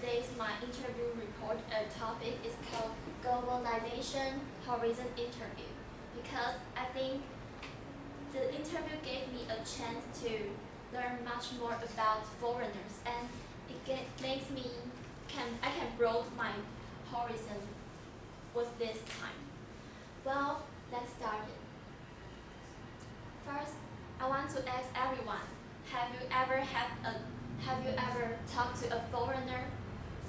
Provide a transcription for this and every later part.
today's my interview report topic is called Globalization Horizon Interview because I think the interview gave me a chance to learn much more about foreigners and makes me I can broaden my horizon with this time. Well, let's start it. First, I want to ask everyone, have you ever talked to a foreigner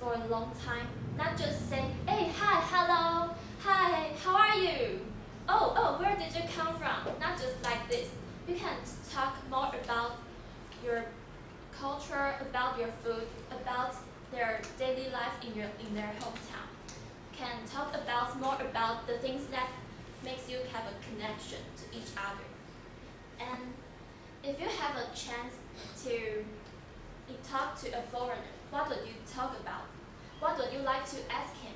for a long time? Not just saying, hey, hi, hello, hi, how are you? Oh, where did you come from? Not just like this. You can talk more about your culture, about your food, about their daily life in their hometown. Can talk about more about the things that makes you have a connection to each other. And if you have a chance to talk to a foreigner, what would you talk about? What would you like to ask him?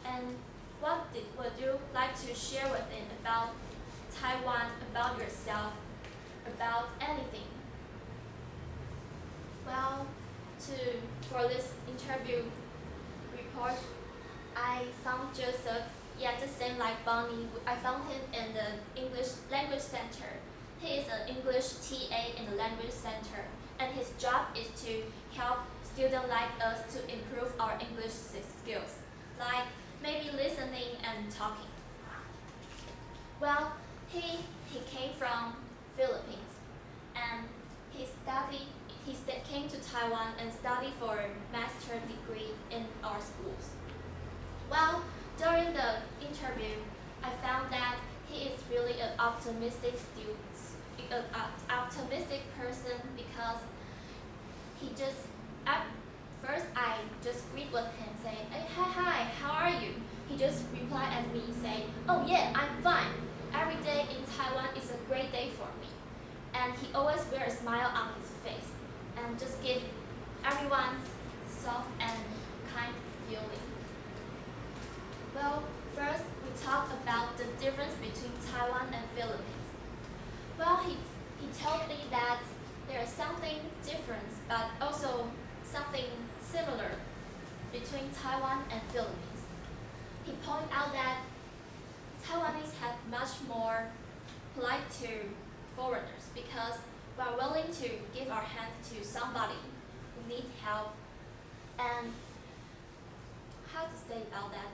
And would you like to share with him about Taiwan, about yourself, about anything? Well, for this interview report, I found Joseph, just same like Bonnie. I found him in the English Language Center. He is an English TA in the Language Center, and his job is to help students like us to improve our English skills, like maybe listening and talking. Well, he came from Philippines, and he came to Taiwan and studied for a master's degree in our schools. Well, during the interview, I found that he is really an optimistic person because at first I just greet with him saying, hey, hi, how are you? He just replied at me saying, oh yeah, I'm fine. Every day in Taiwan is a great day for me. And he always wears a smile on his face and just give everyone soft and kind feeling. Well, first we talk about the difference between Taiwan and Philippines. Well, he told me that there is something different but also something similar between Taiwan and Philippines. He pointed out that Taiwanese have much more polite to foreigners because we are willing to give our hand to somebody who needs help, and how to say about that?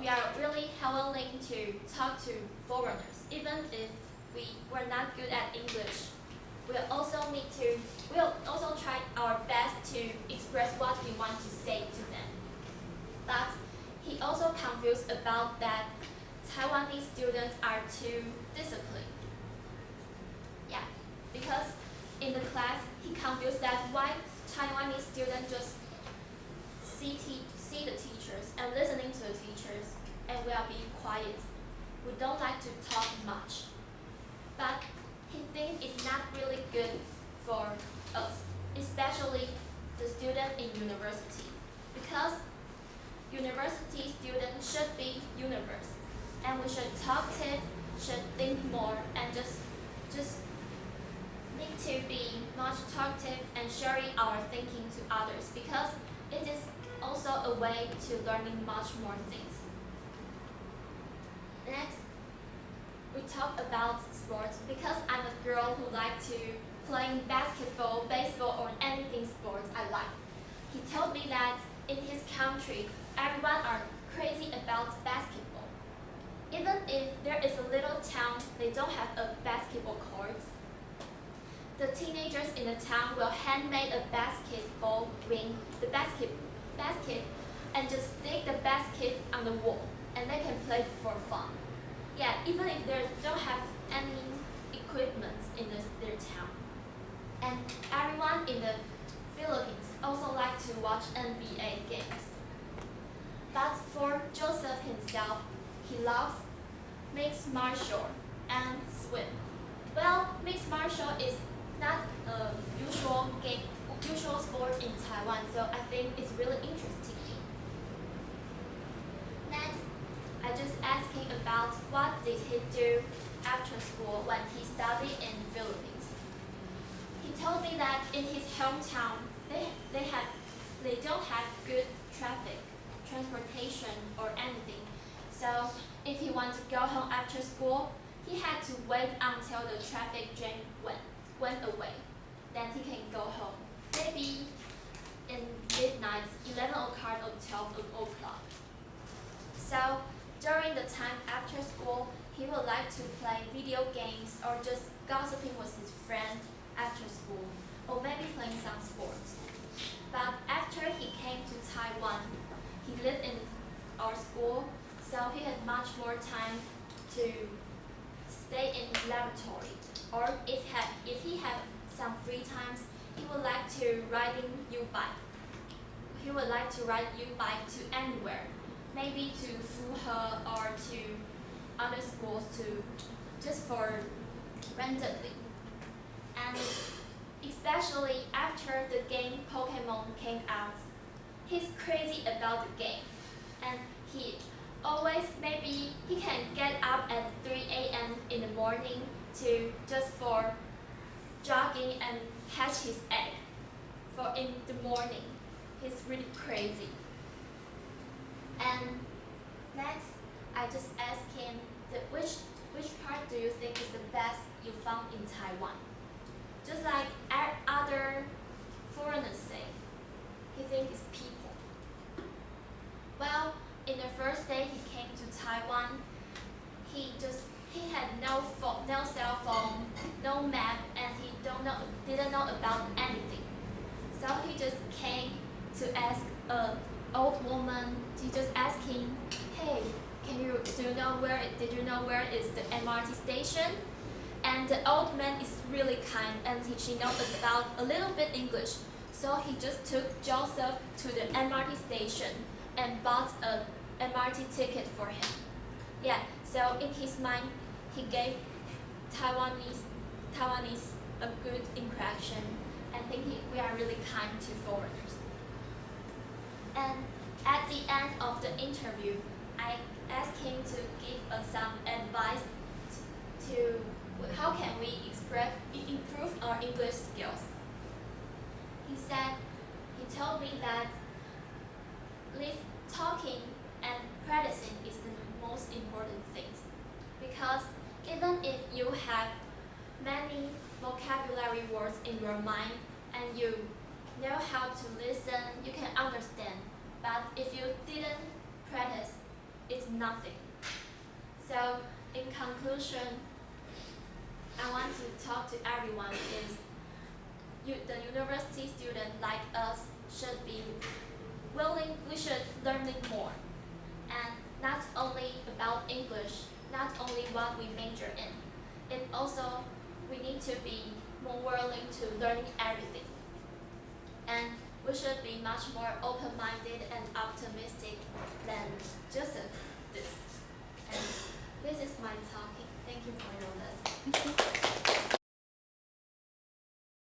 We are really willing to talk to foreigners, even if we're not good at English. We'll also try our best to express what we want to say to them. But he also confused about that Taiwanese students are too disciplined. Yeah, because in the class he confused that why Taiwanese students just see the teachers and listening to the teachers and we are being quiet. We don't like to talk much. But he thinks it's not really good for us, especially the student in university, because university students should be universe, and we should talkative, should think more, and just need to be much talkative and sharing our thinking to others, because it is also a way to learning much more things. Next, we talk about sports because I'm a girl who likes to playing basketball, baseball, or anything sports I like. He told me that in his country, everyone are crazy about basketball. Even if there is a little town, they don't have a basketball court. The teenagers in the town will handmade a basketball ring, the basket, and just stick the basket on the wall, and they can play for fun. Yeah, even if they don't have any equipment in their town. And everyone in the Philippines also like to watch NBA games. But for Joseph himself, he loves mixed martial and swim. Well, mixed martial is not a usual sport in Taiwan, so I think it's really interesting. Next, I just asking about what did he do after school when he studied in Philippines. He told me that in his hometown, they had they don't have good transportation or anything. So if he wanted to go home after school, he had to wait until the traffic jam went away. Then he can go home. Maybe in midnight, 11 o'clock or 12 o'clock. So during the time after school, he would like to play video games or just gossiping with his friend after school, or maybe playing some sports. But after he came to Taiwan, he lived in our school, so he had much more time to stay in his laboratory. Or if he had some free times, he would like to riding U-bike. He would like to ride U-bike to anywhere, maybe to Fuhe or to other schools to just for randomly. And especially after the game Pokemon came out, he's crazy about the game. And he always, maybe he can get up at 3 a.m. in the morning to just for jogging and hatch his egg for in the morning. He's really crazy. And next, I just asked him which part do you think is the best you found in Taiwan? Just like other foreigners say, he thinks it's people. Well, in the first day he came to Taiwan, he had no phone, no cell phone, no map, and he didn't know about anything. So he just came to ask an old woman. She just asked him, "Hey, did you know where is the MRT station?" And the old man is really kind, and she knows about a little bit English. So he just took Joseph to the MRT station and bought a MRT ticket for him. Yeah, so in his mind, he gave Taiwanese a good impression, and think we are really kind to foreigners. And at the end of the interview, I asked him to give us some advice to how can we improve our English skills. He told me that talking and practicing is the most important things, because even if you have many vocabulary words in your mind and you know how to listen, you can understand. But if you didn't practice, it's nothing. So in conclusion, I want to talk to everyone is the university student like us should be willing, we should learning more. And not only about English, not only what we major in, it also we need to be more willing to learning everything. And we should be much more open-minded and optimistic than Joseph.